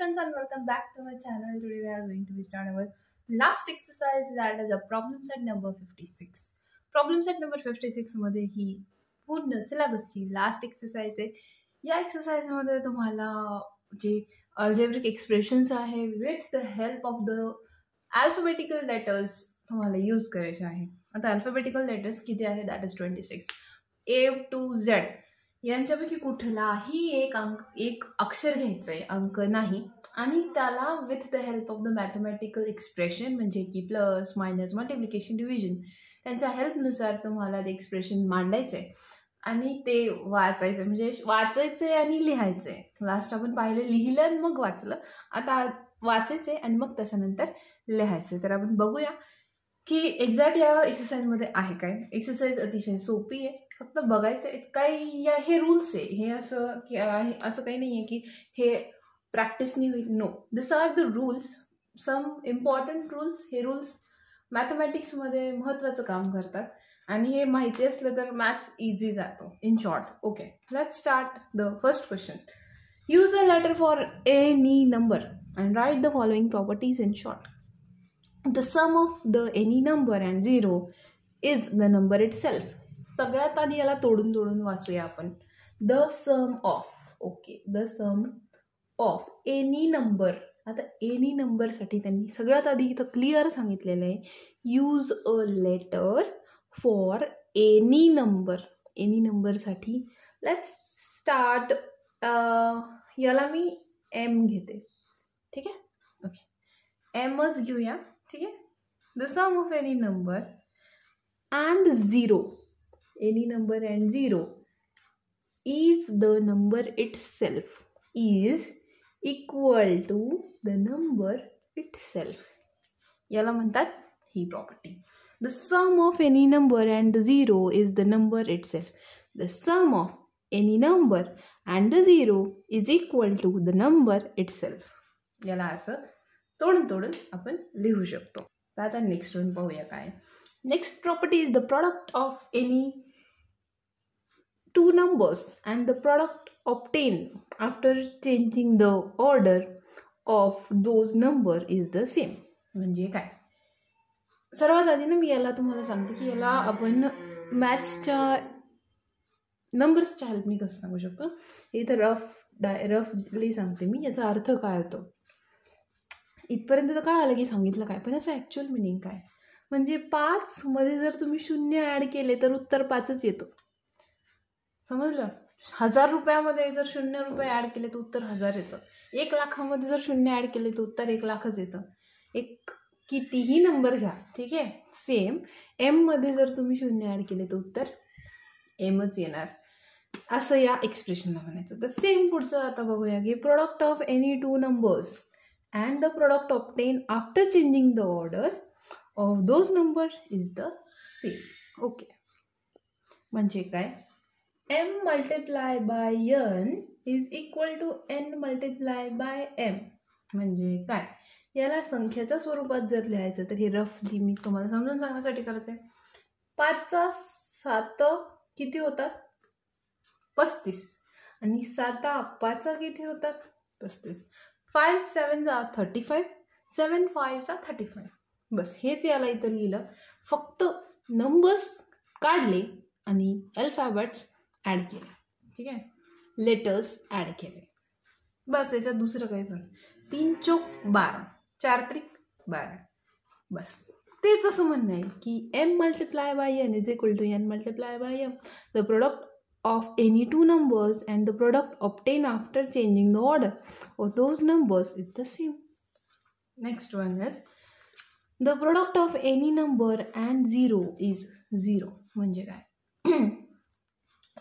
friends and welcome back to my channel. Today we are going to be starting our last exercise, that is a problem set number 56. Problem set number 56 मध्ये ही पूर्ण सिलेबसची last exercise आहे. या exercise मध्ये तुम्हाला जे algebraic expressions आहे with the help of the alphabetical letters तुम्हाला use करायचे आहे. आता अल्फाबेटिकल लेटर्स किती आहे, that is 26 A to Z. यांच्यापैकी कुठलाही एक अक्षर घ्यायचं आहे, अंक नाही, आणि त्याला with the help of the mathematical expression म्हणजे की प्लस मायनस मल्टिप्लिकेशन डिव्हिजन त्यांच्या हेल्पनुसार तुम्हाला ते एक्सप्रेशन मांडायचं आहे आणि ते वाचायचं, म्हणजे वाचायचं आहे आणि लिहायचं आहे. लास्ट आपण पाहिलं लिहिलं आणि मग वाचलं, आता वाचायचं आहे आणि मग त्याच्यानंतर लिहायचं आहे. तर आपण बघूया की एक्झॅक्ट या एक्सरसाइजमध्ये आहे काय. एक्सरसाइज अतिशय सोपी आहे, फक्त बघायचं आहे काही या हे रूल्स आहे. हे असं की असं काही नाही आहे की हे प्रॅक्टिसनी होईल. No, this are the rules, some important rules. हे रूल्स मॅथमॅटिक्समध्ये महत्त्वाचं काम करतात आणि हे माहिती असलं तर मॅथ्स इझी जातो. In short, okay, let's start the first question. Use a letter for any number and write the following properties in short. The sum of the any number and 0 is the number itself. सगळ्यात आधी याला तोडून तोडून वाचूया आपण. The sum of, okay, the sum of any number. आता any नंबरसाठी त्यांनी सगळ्यात आधी इथं क्लिअर सांगितलेलं आहे, use a letter for any number. Any नंबरसाठी लेट्स स्टार्ट. याला मी एम घेते, ठीक आहे, ओके, एमच घेऊया, ठीक आहे. The sum of any number and 0, any number and 0 is the number itself, is equal to the number itself. याला म्हणतात ही property. The sum of any number and 0 is the number itself. The sum of any number and 0 is equal to the number itself. याला असं तोडून तोडून आपण लिहू शकतो. तर आता नेक्स्ट वन पाहूया काय. Next property is the product of any two numbers and the product obtain after changing the order of those number is the same. म्हणजे काय, सर्वात आधी ना मी याला तुम्हाला सांगते की याला आपण मॅथ्सच्या नंबर्सच्या हेल्पनी कसं सांगू शकतो. हे तर रफली सांगते मी, याचा अर्थ काय होतो इथपर्यंत तर कळालं की सांगितलं काय, पण याचं ॲक्च्युअल मिनिंग काय. म्हणजे 5 मध्ये जर तुम्ही 0 ॲड केले तर उत्तर 5च येतं, समजलं. 1000 रुपयामध्ये जर 0 रुपये ॲड केले तर उत्तर 1000 येतं. 1 लाखामध्ये जर 0 ॲड केले तर उत्तर 1 लाखच येतं. एक कितीही नंबर घ्या, ठीक आहे, सेम एममध्ये जर तुम्ही 0 ॲड केले तर उत्तर एमच येणार, असं या एक्सप्रेशनला म्हणायचं. तर सेम पुढचं आता बघूया की product of any two numbers and the product obtained after changing the order of those numbers is the same. Okay, म्हणजे काय, m multiply by n is equal to n multiply by m. म्हणजे काय, याला संख्येच्या स्वरूपात जर लिहायचं तर हे रफली मी तुम्हाला समजून सांगण्यासाठी करते. 5चा 7 किती होतात, 35, आणि 7 5 किती होतात, 35. 5 7 35, 7 5 35. बस हेच याला इथं लिहिलं, फक्त नंबर्स काढले आणि अल्फाबेट्स ॲड केले, ठीक आहे, लेटर्स ॲड केले, बस. याच्यात दुसरं काही पण. 3 चौक 12, 4 त्रिक 12, बस. तेच असं म्हणणं आहे की m multiply by n is equal to n multiply by m. The product of any two numbers and the product obtained after changing the order of those numbers is the same. Next one is the product of any number and 0 is 0. म्हणजे काय,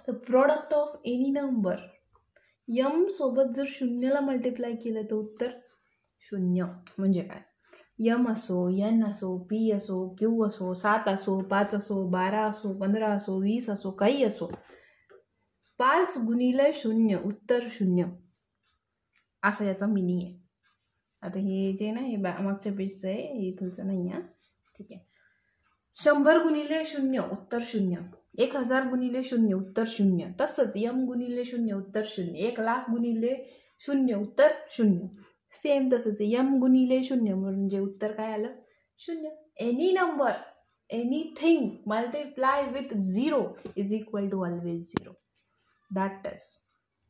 the product of any number, m सोबत जर 0 ला multiply केलं तर उत्तर 0. म्हणजे काय, m असो, n असो, p असो, q असो, 7 असो, 5 असो, 12 असो, 15 असो, 20 असो, काही असो, 5 गुणिले 0 उत्तर 0, असं याचा मिनिंग आहे. आता हे जे ना हे मागच्या पेजचं आहे, हे तुमचं नाही आहे, ठीक आहे. 100 गुणिले 0 उत्तर 0, 1000 गुणिले 0 उत्तर 0, तसंच m गुणिले 0 उत्तर 0, 1 लाख गुणिले 0 उत्तर 0, सेम तसंच आहे, यम गुणिले शून्य म्हणजे उत्तर काय आलं? शून्य. Any number anything multiply with 0 is equal to always 0. That is.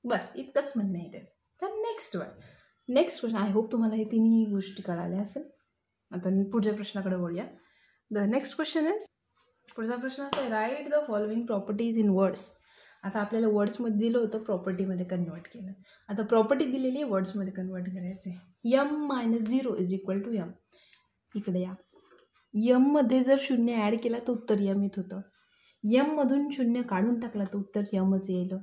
बस इतकंच म्हणणं आहे त्याचं. तर नेक्स्ट क्वेश्चन. आय होप तुम्हाला हे तिन्ही गोष्टी कळाल्या असेल. आता पुढच्या प्रश्नाकडे वळूया. द नेक्स्ट क्वेश्चन इज, पुढचा प्रश्न असा आहे, right the following properties in words. आता आपल्याला वर्ड्समध्ये दिलं होतं, प्रॉपर्टीमध्ये कन्वर्ट केलं. आता प्रॉपर्टी दिलेली आहे, वर्ड्समध्ये कन्वर्ट करायचं आहे. m-0 is equal to M. इकडे या. यममध्ये जर शून्य ॲड केला तर उत्तर यम येत होतं. यममधून शून्य काढून टाकला तर उत्तर यमच येईल.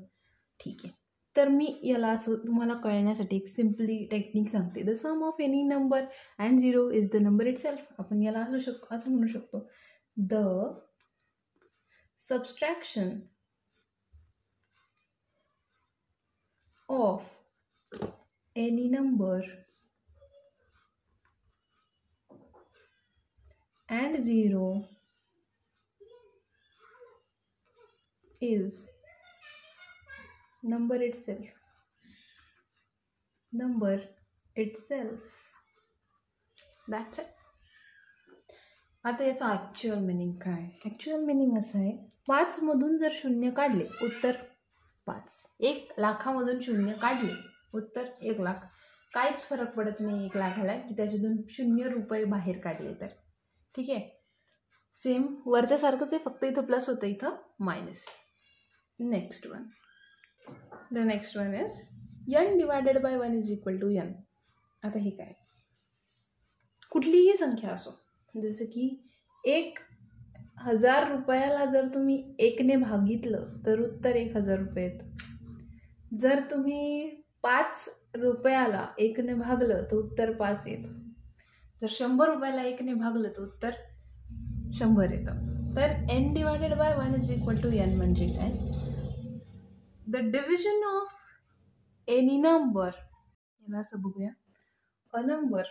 ठीक आहे. तर मी याला असं तुम्हाला कळण्यासाठी एक सिम्पली टेक्निक सांगते. The sum of any number and 0 is the number itself. आपण याला असं म्हणू शकतो, the subtraction of any number and 0 is number itself. Number itself. That's it. आता याचा ॲक्च्युअल मिनिंग काय? ॲक्च्युअल मिनिंग असं आहे, 5मधून जर शून्य काढले उत्तर 5. 1,00,000मधून शून्य काढले उत्तर 1,00,000. काहीच फरक पडत नाही 1,00,000ला की त्याच्यातून 0 रुपये बाहेर काढले तर. ठीक आहे. सेम वरच्यासारखंच आहे, फक्त इथं प्लस होतं, इथं minus. Next one. The next one is n divided by 1 is equal to n. आता हे काय? कुठलीही संख्या असो, जसं की 1,000 रुपयाला जर तुम्ही 1ने भागितलं तर उत्तर 1,000 रुपये येतं. जर तुम्ही 5 रुपयाला 1ने भागलं तर उत्तर 5 येतं. जर 100 रुपयाला 1ने भागलं तर उत्तर 100 येतं. तर n divided by 1 is equal to n म्हणजे काय? The division of any number. याला असं बघूया, a number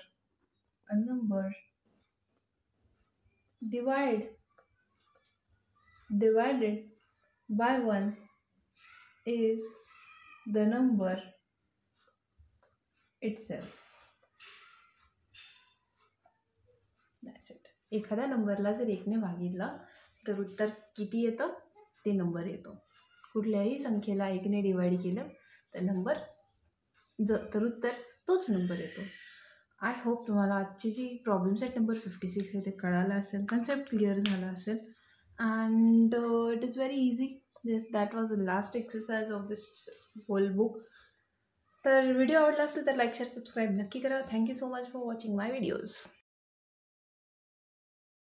divided by 1 is the number itself. That's it. एखाद्या नंबरला जर 1ने भागितला तर उत्तर किती येतं? ते नंबर येतो. कुठल्याही संख्येला 1ने डिवाइड केलं तर उत्तर तोच नंबर येतो. आय होप तुम्हाला आजची जी प्रॉब्लेम सेट नंबर 56 आहे ते कळालं असेल, कन्सेप्ट क्लिअर झाला असेल. And it is very easy. That was the last exercise of this whole book. तर व्हिडिओ आवडला असेल तर लाईक शेअर सबस्क्राईब नक्की करा. Thank you so much for watching my videos.